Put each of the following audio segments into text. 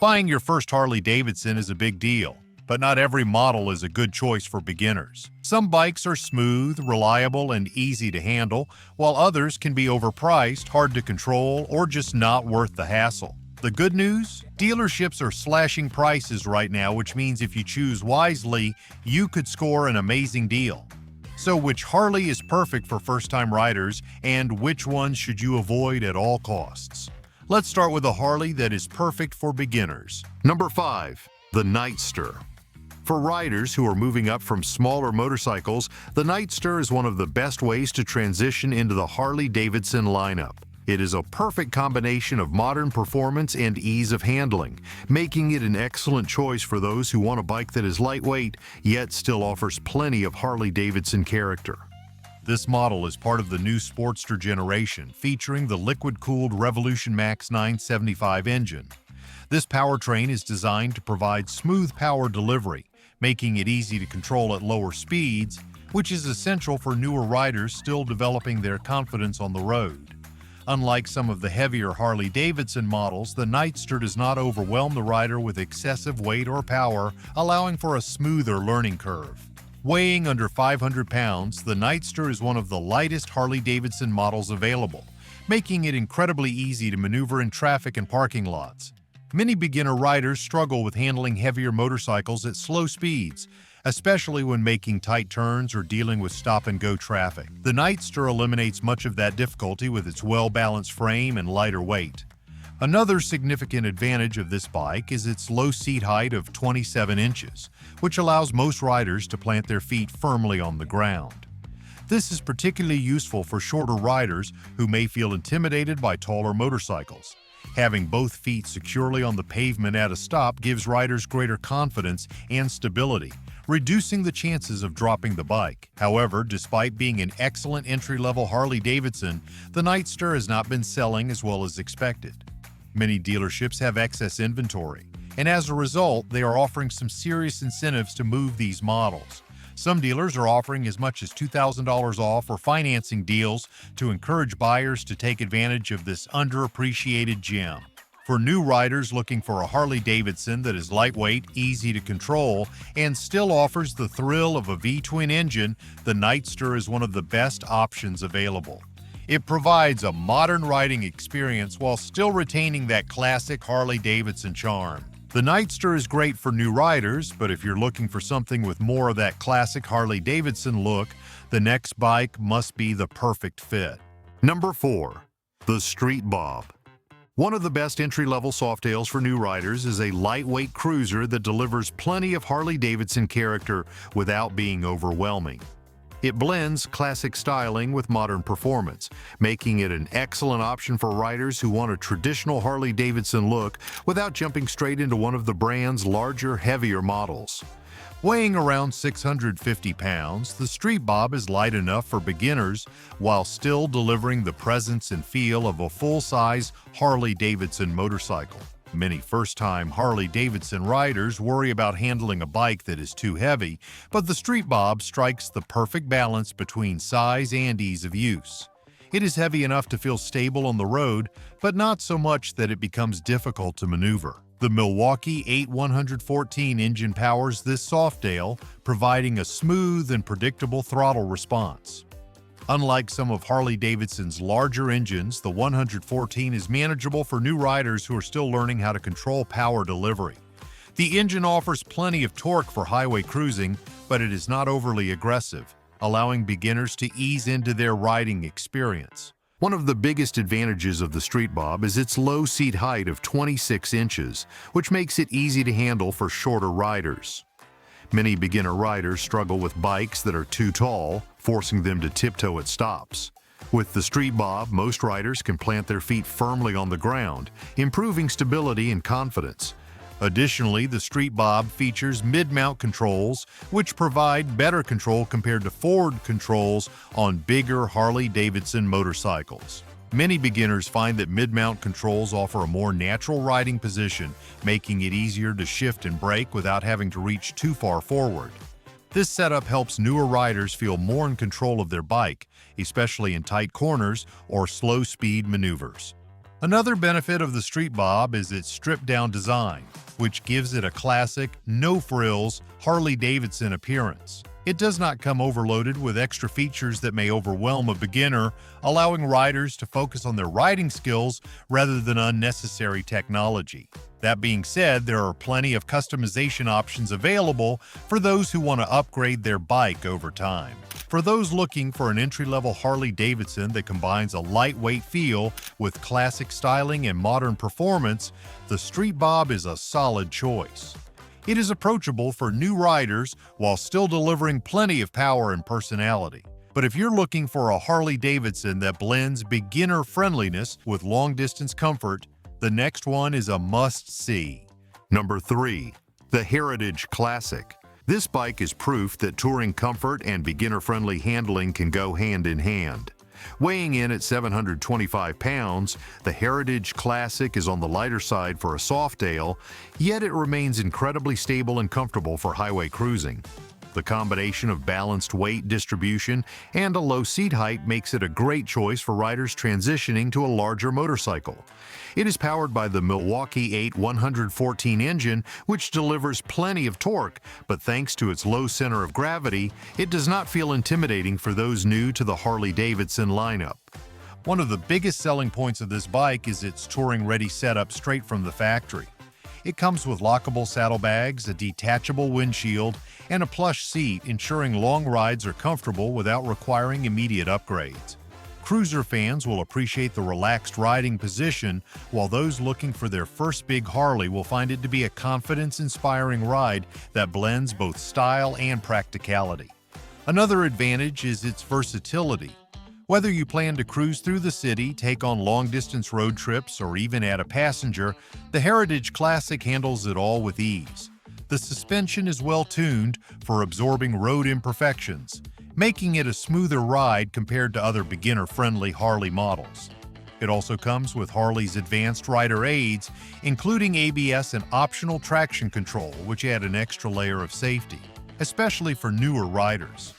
Buying your first Harley Davidson is a big deal, but not every model is a good choice for beginners. Some bikes are smooth, reliable, and easy to handle, while others can be overpriced, hard to control, or just not worth the hassle. The good news? Dealerships are slashing prices right now, which means if you choose wisely, you could score an amazing deal. So which Harley is perfect for first-time riders, and which ones should you avoid at all costs? Let's start with a Harley that is perfect for beginners. Number 5. The Nightster. For riders who are moving up from smaller motorcycles, the Nightster is one of the best ways to transition into the Harley Davidson lineup. It is a perfect combination of modern performance and ease of handling, making it an excellent choice for those who want a bike that is lightweight, yet still offers plenty of Harley Davidson character. This model is part of the new Sportster generation, featuring the liquid-cooled Revolution Max 975 engine. This powertrain is designed to provide smooth power delivery, making it easy to control at lower speeds, which is essential for newer riders still developing their confidence on the road. Unlike some of the heavier Harley Davidson models, the Nightster does not overwhelm the rider with excessive weight or power, allowing for a smoother learning curve. Weighing under 500 pounds, the Nightster is one of the lightest Harley Davidson models available, making it incredibly easy to maneuver in traffic and parking lots. Many beginner riders struggle with handling heavier motorcycles at slow speeds, especially when making tight turns or dealing with stop-and-go traffic. The Nightster eliminates much of that difficulty with its well-balanced frame and lighter weight. Another significant advantage of this bike is its low seat height of 27 inches, which allows most riders to plant their feet firmly on the ground. This is particularly useful for shorter riders who may feel intimidated by taller motorcycles. Having both feet securely on the pavement at a stop gives riders greater confidence and stability, reducing the chances of dropping the bike. However, despite being an excellent entry-level Harley Davidson, the Nightster has not been selling as well as expected. Many dealerships have excess inventory, and as a result, they are offering some serious incentives to move these models. Some dealers are offering as much as $2,000 off or financing deals to encourage buyers to take advantage of this underappreciated gem. For new riders looking for a Harley Davidson that is lightweight, easy to control, and still offers the thrill of a V-twin engine, the Nightster is one of the best options available. It provides a modern riding experience while still retaining that classic Harley Davidson charm. The Nightster is great for new riders, but if you're looking for something with more of that classic Harley Davidson look, the next bike must be the perfect fit. Number 4. The Street Bob. One of the best entry-level Softails for new riders is a lightweight cruiser that delivers plenty of Harley Davidson character without being overwhelming. It blends classic styling with modern performance, making it an excellent option for riders who want a traditional Harley Davidson look without jumping straight into one of the brand's larger, heavier models. Weighing around 650 pounds, the Street Bob is light enough for beginners while still delivering the presence and feel of a full-size Harley Davidson motorcycle. Many first-time Harley Davidson riders worry about handling a bike that is too heavy, but the Street Bob strikes the perfect balance between size and ease of use. It is heavy enough to feel stable on the road, but not so much that it becomes difficult to maneuver. The Milwaukee 8114 engine powers this Softail, providing a smooth and predictable throttle response. Unlike some of Harley Davidson's larger engines, the 114 is manageable for new riders who are still learning how to control power delivery. The engine offers plenty of torque for highway cruising, but it is not overly aggressive, allowing beginners to ease into their riding experience. One of the biggest advantages of the Street Bob is its low seat height of 26 inches, which makes it easy to handle for shorter riders. Many beginner riders struggle with bikes that are too tall, forcing them to tiptoe at stops. With the Street Bob, most riders can plant their feet firmly on the ground, improving stability and confidence. Additionally, the Street Bob features mid-mount controls, which provide better control compared to forward controls on bigger Harley Davidson motorcycles. Many beginners find that mid-mount controls offer a more natural riding position, making it easier to shift and brake without having to reach too far forward. This setup helps newer riders feel more in control of their bike, especially in tight corners or slow-speed maneuvers. Another benefit of the Street Bob is its stripped-down design, which gives it a classic, no-frills Harley Davidson appearance. It does not come overloaded with extra features that may overwhelm a beginner, allowing riders to focus on their riding skills rather than unnecessary technology. That being said, there are plenty of customization options available for those who want to upgrade their bike over time. For those looking for an entry-level Harley Davidson that combines a lightweight feel with classic styling and modern performance, the Street Bob is a solid choice. It is approachable for new riders while still delivering plenty of power and personality. But if you're looking for a Harley Davidson that blends beginner friendliness with long-distance comfort, the next one is a must-see. Number 3. The Heritage Classic. This bike is proof that touring comfort and beginner-friendly handling can go hand in hand. Weighing in at 725 pounds, the Heritage Classic is on the lighter side for a Softail, yet it remains incredibly stable and comfortable for highway cruising. The combination of balanced weight distribution and a low seat height makes it a great choice for riders transitioning to a larger motorcycle. It is powered by the Milwaukee 8 114 engine, which delivers plenty of torque, but thanks to its low center of gravity, it does not feel intimidating for those new to the Harley Davidson lineup. One of the biggest selling points of this bike is its touring-ready setup straight from the factory. It comes with lockable saddlebags, a detachable windshield, and a plush seat, ensuring long rides are comfortable without requiring immediate upgrades. Cruiser fans will appreciate the relaxed riding position, while those looking for their first big Harley will find it to be a confidence-inspiring ride that blends both style and practicality. Another advantage is its versatility. Whether you plan to cruise through the city, take on long-distance road trips, or even add a passenger, the Heritage Classic handles it all with ease. The suspension is well-tuned for absorbing road imperfections, making it a smoother ride compared to other beginner-friendly Harley models. It also comes with Harley's advanced rider aids, including ABS and optional traction control, which add an extra layer of safety, especially for newer riders.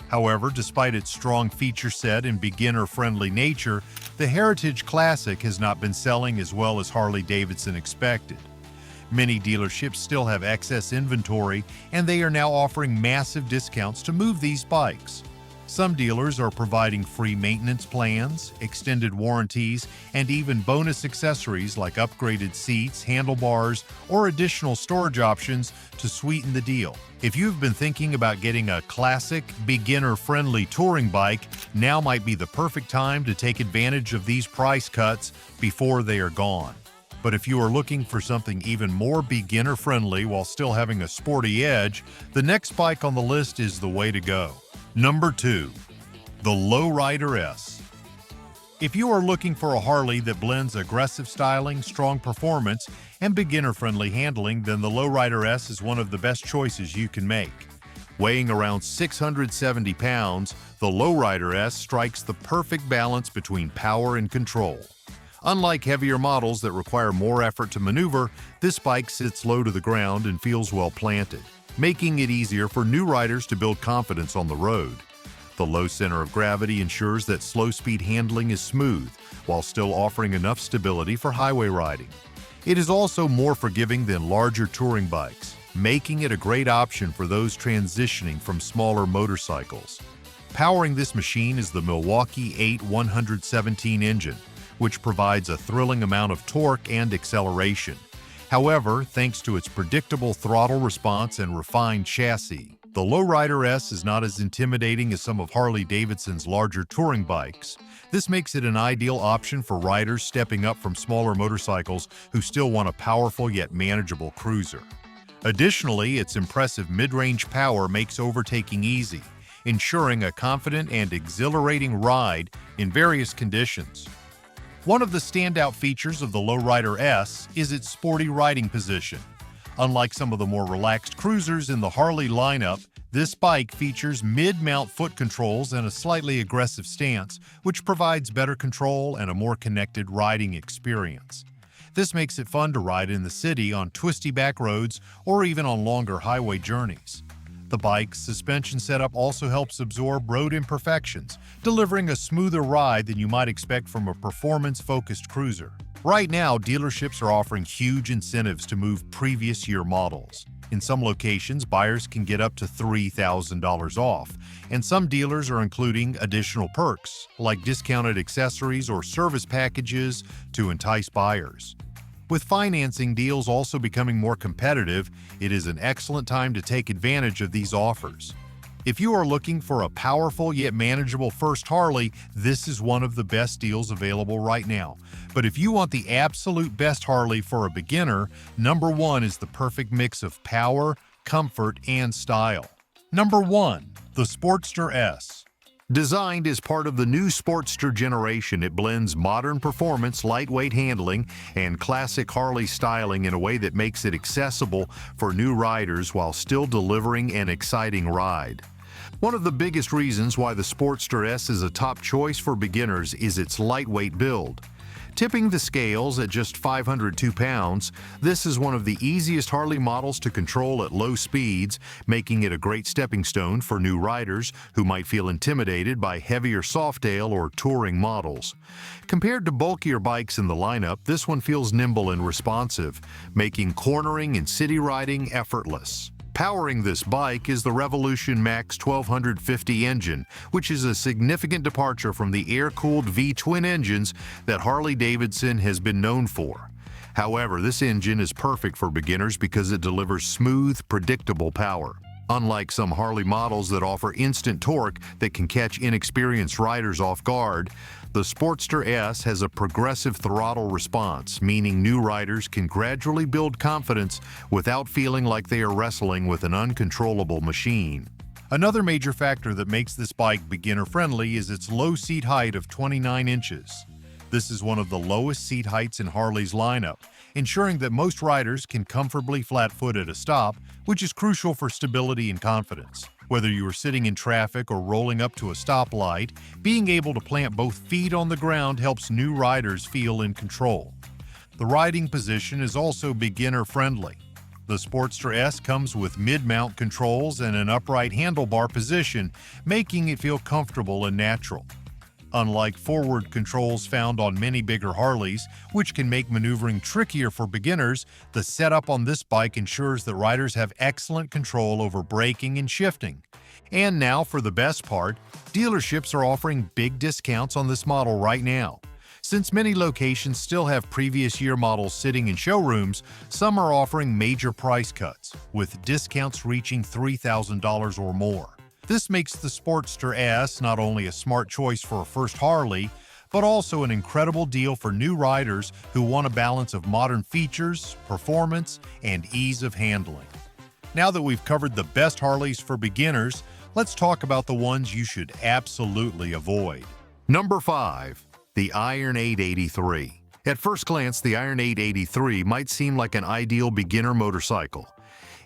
However, despite its strong feature set and beginner-friendly nature, the Heritage Classic has not been selling as well as Harley Davidson expected. Many dealerships still have excess inventory, and they are now offering massive discounts to move these bikes. Some dealers are providing free maintenance plans, extended warranties, and even bonus accessories like upgraded seats, handlebars, or additional storage options to sweeten the deal. If you've been thinking about getting a classic, beginner-friendly touring bike, now might be the perfect time to take advantage of these price cuts before they are gone. But if you are looking for something even more beginner-friendly while still having a sporty edge, the next bike on the list is the way to go. Number 2. The Lowrider S. If you are looking for a Harley that blends aggressive styling, strong performance, and beginner-friendly handling, then the Lowrider S is one of the best choices you can make. Weighing around 670 pounds, the Lowrider S strikes the perfect balance between power and control. Unlike heavier models that require more effort to maneuver, this bike sits low to the ground and feels well planted, making it easier for new riders to build confidence on the road. The low center of gravity ensures that slow-speed handling is smooth, while still offering enough stability for highway riding. It is also more forgiving than larger touring bikes, making it a great option for those transitioning from smaller motorcycles. Powering this machine is the Milwaukee 8 117 engine, which provides a thrilling amount of torque and acceleration. However, thanks to its predictable throttle response and refined chassis, the Lowrider S is not as intimidating as some of Harley Davidson's larger touring bikes. This makes it an ideal option for riders stepping up from smaller motorcycles who still want a powerful yet manageable cruiser. Additionally, its impressive mid-range power makes overtaking easy, ensuring a confident and exhilarating ride in various conditions. One of the standout features of the Lowrider S is its sporty riding position. Unlike some of the more relaxed cruisers in the Harley lineup, this bike features mid-mount foot controls and a slightly aggressive stance, which provides better control and a more connected riding experience. This makes it fun to ride in the city on twisty back roads or even on longer highway journeys. The bike's suspension setup also helps absorb road imperfections, delivering a smoother ride than you might expect from a performance-focused cruiser. Right now, dealerships are offering huge incentives to move previous year models. In some locations, buyers can get up to $3,000 off, and some dealers are including additional perks, like discounted accessories or service packages to entice buyers. With financing deals also becoming more competitive, it is an excellent time to take advantage of these offers. If you are looking for a powerful yet manageable first Harley, this is one of the best deals available right now. But if you want the absolute best Harley for a beginner, number 1 is the perfect mix of power, comfort, and style. Number 1. The Sportster S. Designed as part of the new Sportster generation, it blends modern performance, lightweight handling, and classic Harley styling in a way that makes it accessible for new riders while still delivering an exciting ride. One of the biggest reasons why the Sportster S is a top choice for beginners is its lightweight build. Tipping the scales at just 502 pounds, this is one of the easiest Harley models to control at low speeds, making it a great stepping stone for new riders who might feel intimidated by heavier Softail or touring models. Compared to bulkier bikes in the lineup, this one feels nimble and responsive, making cornering and city riding effortless. Powering this bike is the Revolution Max 1250 engine, which is a significant departure from the air-cooled V-twin engines that Harley Davidson has been known for. However, this engine is perfect for beginners because it delivers smooth, predictable power. Unlike some Harley models that offer instant torque that can catch inexperienced riders off guard, the Sportster S has a progressive throttle response, meaning new riders can gradually build confidence without feeling like they are wrestling with an uncontrollable machine. Another major factor that makes this bike beginner-friendly is its low seat height of 29 inches. This is one of the lowest seat heights in Harley's lineup, ensuring that most riders can comfortably flat-foot at a stop, which is crucial for stability and confidence. Whether you are sitting in traffic or rolling up to a stoplight, being able to plant both feet on the ground helps new riders feel in control. The riding position is also beginner-friendly. The Sportster S comes with mid-mount controls and an upright handlebar position, making it feel comfortable and natural. Unlike forward controls found on many bigger Harleys, which can make maneuvering trickier for beginners, the setup on this bike ensures that riders have excellent control over braking and shifting. And now for the best part, dealerships are offering big discounts on this model right now. Since many locations still have previous year models sitting in showrooms, some are offering major price cuts, with discounts reaching $3,000 or more. This makes the Sportster S not only a smart choice for a first Harley, but also an incredible deal for new riders who want a balance of modern features, performance, and ease of handling. Now that we've covered the best Harleys for beginners, let's talk about the ones you should absolutely avoid. Number 5. The Iron 883. At first glance, the Iron 883 might seem like an ideal beginner motorcycle.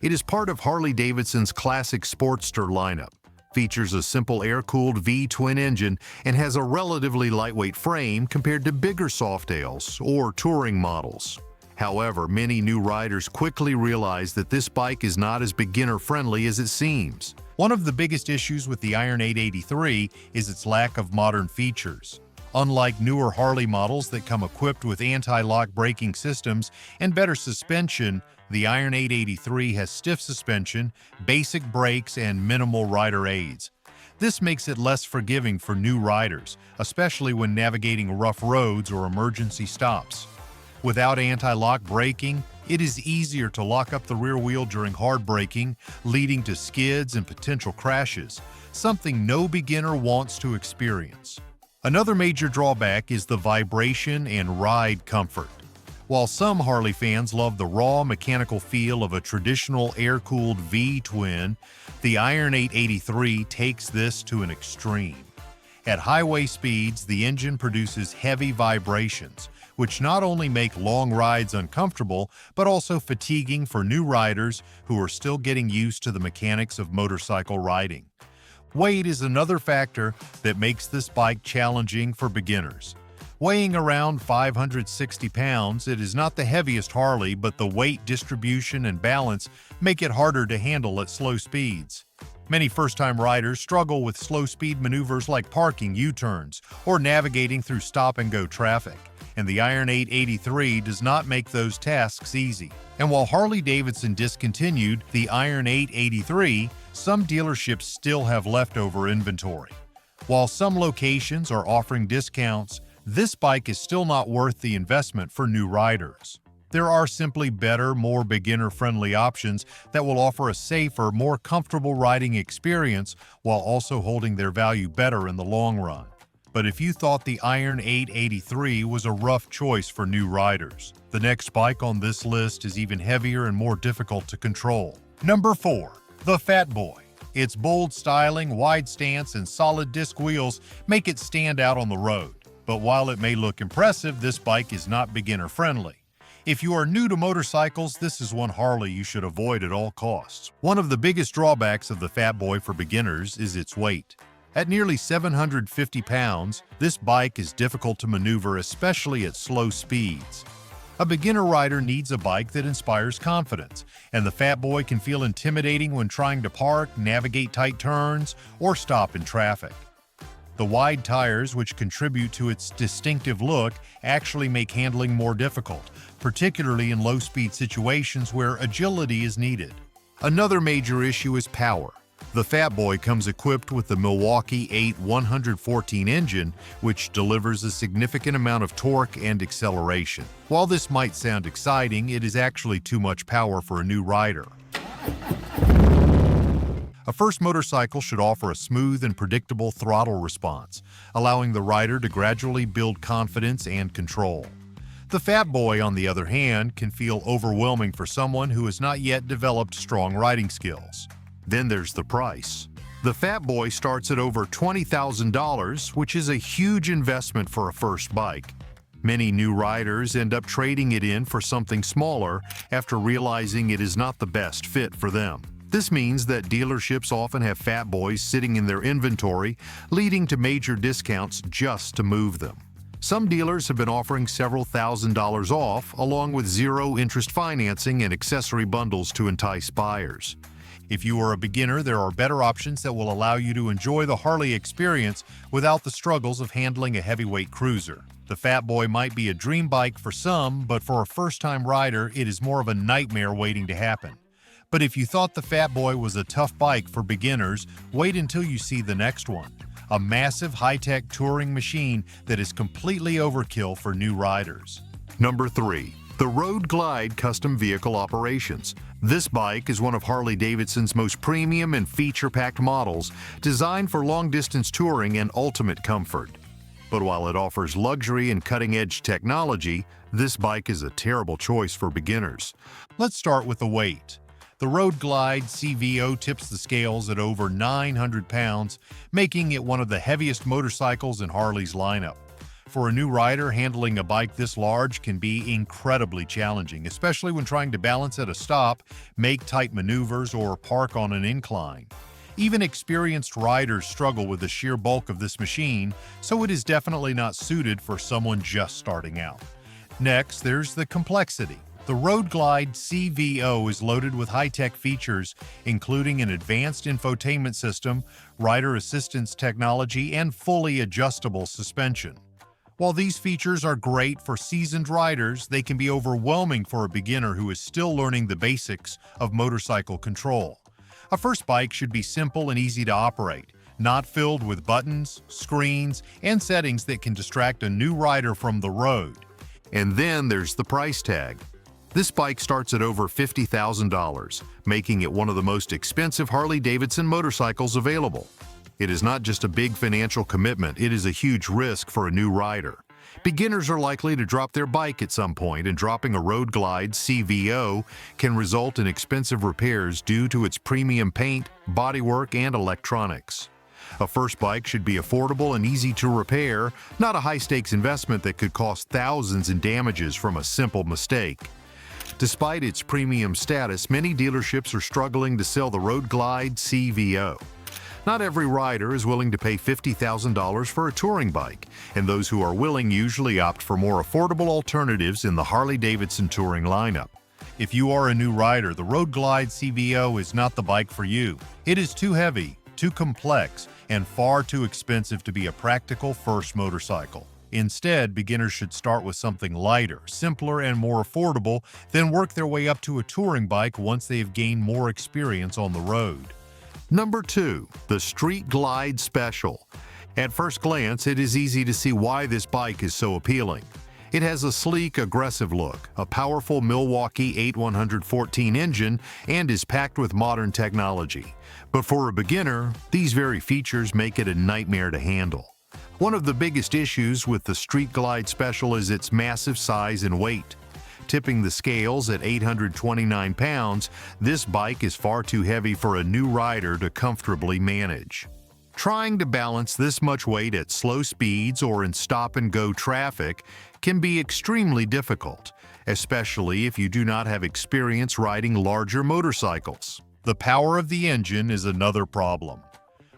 It is part of Harley Davidson's classic Sportster lineup, features a simple air-cooled V-twin engine, and has a relatively lightweight frame compared to bigger Softails or touring models. However, many new riders quickly realize that this bike is not as beginner-friendly as it seems. One of the biggest issues with the Iron 883 is its lack of modern features. Unlike newer Harley models that come equipped with anti-lock braking systems and better suspension, the Iron 883 has stiff suspension, basic brakes, and minimal rider aids. This makes it less forgiving for new riders, especially when navigating rough roads or emergency stops. Without anti-lock braking, it is easier to lock up the rear wheel during hard braking, leading to skids and potential crashes, something no beginner wants to experience. Another major drawback is the vibration and ride comfort. While some Harley fans love the raw mechanical feel of a traditional air-cooled V-twin, the Iron 883 takes this to an extreme. At highway speeds, the engine produces heavy vibrations, which not only make long rides uncomfortable, but also fatiguing for new riders who are still getting used to the mechanics of motorcycle riding. Weight is another factor that makes this bike challenging for beginners. Weighing around 560 pounds, it is not the heaviest Harley, but the weight distribution and balance make it harder to handle at slow speeds. Many first-time riders struggle with slow-speed maneuvers like parking U-turns or navigating through stop-and-go traffic, and the Iron 883 does not make those tasks easy. And while Harley Davidson discontinued the Iron 883, some dealerships still have leftover inventory. While some locations are offering discounts, this bike is still not worth the investment for new riders. There are simply better, more beginner-friendly options that will offer a safer, more comfortable riding experience while also holding their value better in the long run. But if you thought the Iron 883 was a rough choice for new riders, the next bike on this list is even heavier and more difficult to control. Number 4. The Fatboy. Its bold styling, wide stance, and solid disc wheels make it stand out on the road. But while it may look impressive, this bike is not beginner-friendly. If you are new to motorcycles, this is one Harley you should avoid at all costs. One of the biggest drawbacks of the Fatboy for beginners is its weight. At nearly 750 pounds, this bike is difficult to maneuver, especially at slow speeds. A beginner rider needs a bike that inspires confidence, and the Fatboy can feel intimidating when trying to park, navigate tight turns, or stop in traffic. The wide tires, which contribute to its distinctive look, actually make handling more difficult, particularly in low-speed situations where agility is needed. Another major issue is power. The Fatboy comes equipped with the Milwaukee 8 114 engine, which delivers a significant amount of torque and acceleration. While this might sound exciting, it is actually too much power for a new rider. A first motorcycle should offer a smooth and predictable throttle response, allowing the rider to gradually build confidence and control. The Fatboy, on the other hand, can feel overwhelming for someone who has not yet developed strong riding skills. Then there's the price. The Fatboy starts at over $20,000, which is a huge investment for a first bike. Many new riders end up trading it in for something smaller after realizing it is not the best fit for them. This means that dealerships often have Fatboys sitting in their inventory, leading to major discounts just to move them. Some dealers have been offering several $1,000s off, along with zero-interest financing and accessory bundles to entice buyers. If you are a beginner, there are better options that will allow you to enjoy the Harley experience without the struggles of handling a heavyweight cruiser. The Fatboy might be a dream bike for some, but for a first-time rider, it is more of a nightmare waiting to happen. But if you thought the Fatboy was a tough bike for beginners, wait until you see the next one. A massive high-tech touring machine that is completely overkill for new riders. Number 3. The Road Glide Custom Vehicle Operations. This bike is one of Harley Davidson's most premium and feature-packed models, designed for long-distance touring and ultimate comfort. But while it offers luxury and cutting-edge technology, this bike is a terrible choice for beginners. Let's start with the weight. The Road Glide CVO tips the scales at over 900 pounds, making it one of the heaviest motorcycles in Harley's lineup. For a new rider, handling a bike this large can be incredibly challenging, especially when trying to balance at a stop, make tight maneuvers, or park on an incline. Even experienced riders struggle with the sheer bulk of this machine, so it is definitely not suited for someone just starting out. Next, there's the complexity. The Road Glide CVO is loaded with high-tech features, including an advanced infotainment system, rider assistance technology, and fully adjustable suspension. While these features are great for seasoned riders, they can be overwhelming for a beginner who is still learning the basics of motorcycle control. A first bike should be simple and easy to operate, not filled with buttons, screens, and settings that can distract a new rider from the road. And then there's the price tag. This bike starts at over $50,000, making it one of the most expensive Harley Davidson motorcycles available. It is not just a big financial commitment, it is a huge risk for a new rider. Beginners are likely to drop their bike at some point, and dropping a Road Glide CVO can result in expensive repairs due to its premium paint, bodywork, and electronics. A first bike should be affordable and easy to repair, not a high-stakes investment that could cost thousands in damages from a simple mistake. Despite its premium status, many dealerships are struggling to sell the Road Glide CVO. Not every rider is willing to pay $50,000 for a touring bike, and those who are willing usually opt for more affordable alternatives in the Harley Davidson touring lineup. If you are a new rider, the Road Glide CVO is not the bike for you. It is too heavy, too complex, and far too expensive to be a practical first motorcycle. Instead, beginners should start with something lighter, simpler, and more affordable, then work their way up to a touring bike once they have gained more experience on the road. Number 2. The Street Glide Special. At first glance, it is easy to see why this bike is so appealing. It has a sleek, aggressive look, a powerful Milwaukee 8114 engine, and is packed with modern technology. But for a beginner, these very features make it a nightmare to handle. One of the biggest issues with the Street Glide Special is its massive size and weight. Tipping the scales at 829 pounds, this bike is far too heavy for a new rider to comfortably manage. Trying to balance this much weight at slow speeds or in stop-and-go traffic can be extremely difficult, especially if you do not have experience riding larger motorcycles. The power of the engine is another problem.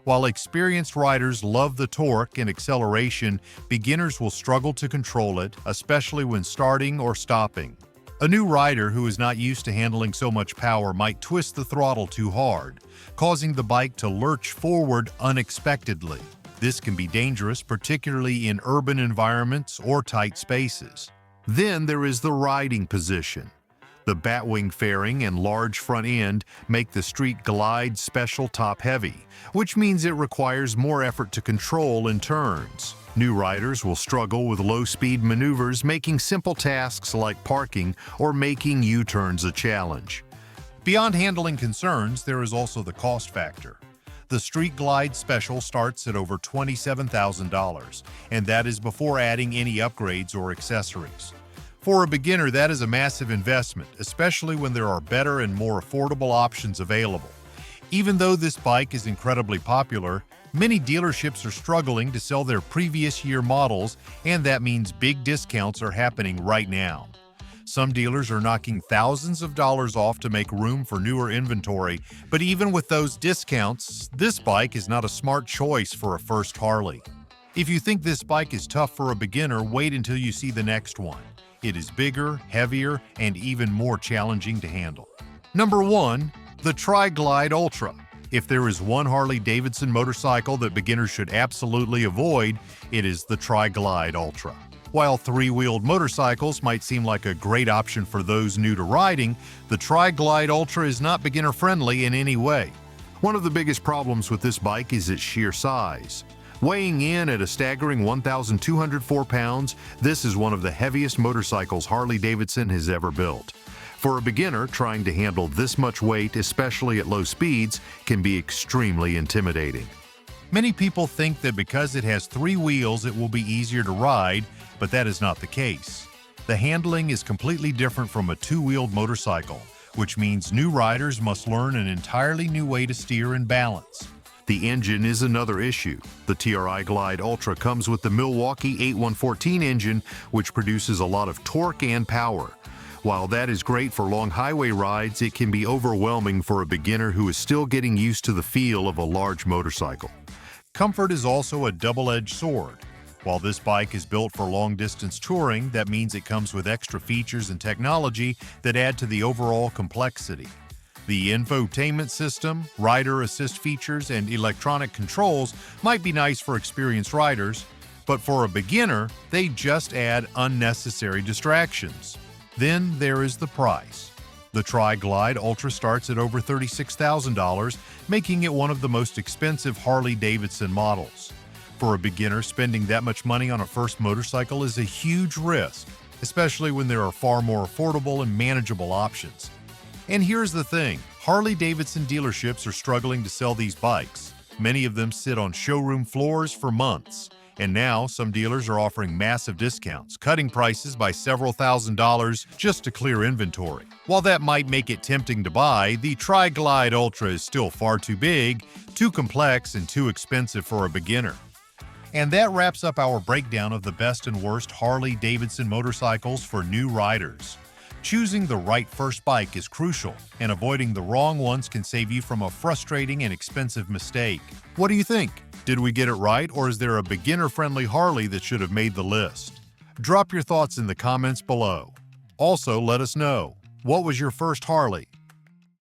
While experienced riders love the torque and acceleration, beginners will struggle to control it, especially when starting or stopping. A new rider who is not used to handling so much power might twist the throttle too hard, causing the bike to lurch forward unexpectedly. This can be dangerous, particularly in urban environments or tight spaces. Then there is the riding position. The batwing fairing and large front end make the Street Glide Special top-heavy, which means it requires more effort to control in turns. New riders will struggle with low-speed maneuvers, making simple tasks like parking or making U-turns a challenge. Beyond handling concerns, there is also the cost factor. The Street Glide Special starts at over $27,000, and that is before adding any upgrades or accessories. For a beginner, that is a massive investment, especially when there are better and more affordable options available. Even though this bike is incredibly popular, many dealerships are struggling to sell their previous year models, and that means big discounts are happening right now. Some dealers are knocking thousands of dollars off to make room for newer inventory, but even with those discounts, this bike is not a smart choice for a first Harley. If you think this bike is tough for a beginner, wait until you see the next one. It is bigger, heavier, and even more challenging to handle. Number 1. The Tri-Glide Ultra. If there is one Harley Davidson motorcycle that beginners should absolutely avoid, it is the Tri-Glide Ultra. While three-wheeled motorcycles might seem like a great option for those new to riding, the Tri-Glide Ultra is not beginner-friendly in any way. One of the biggest problems with this bike is its sheer size. Weighing in at a staggering 1,204 pounds, this is one of the heaviest motorcycles Harley Davidson has ever built. For a beginner, trying to handle this much weight, especially at low speeds, can be extremely intimidating. Many people think that because it has three wheels it will be easier to ride, but that is not the case. The handling is completely different from a two-wheeled motorcycle, which means new riders must learn an entirely new way to steer and balance. The engine is another issue. The Tri-Glide Ultra comes with the Milwaukee 8114 engine, which produces a lot of torque and power. While that is great for long highway rides, it can be overwhelming for a beginner who is still getting used to the feel of a large motorcycle. Comfort is also a double-edged sword. While this bike is built for long-distance touring, that means it comes with extra features and technology that add to the overall complexity. The infotainment system, rider assist features, and electronic controls might be nice for experienced riders, but for a beginner, they just add unnecessary distractions. Then there is the price. The Tri-Glide Ultra starts at over $36,000, making it one of the most expensive Harley Davidson models. For a beginner, spending that much money on a first motorcycle is a huge risk, especially when there are far more affordable and manageable options. And here's the thing, Harley Davidson dealerships are struggling to sell these bikes. Many of them sit on showroom floors for months. And now, some dealers are offering massive discounts, cutting prices by several $1,000s just to clear inventory. While that might make it tempting to buy, the Tri-Glide Ultra is still far too big, too complex, and too expensive for a beginner. And that wraps up our breakdown of the best and worst Harley Davidson motorcycles for new riders. Choosing the right first bike is crucial, and avoiding the wrong ones can save you from a frustrating and expensive mistake. What do you think? Did we get it right, or is there a beginner-friendly Harley that should have made the list? Drop your thoughts in the comments below. Also, let us know, what was your first Harley?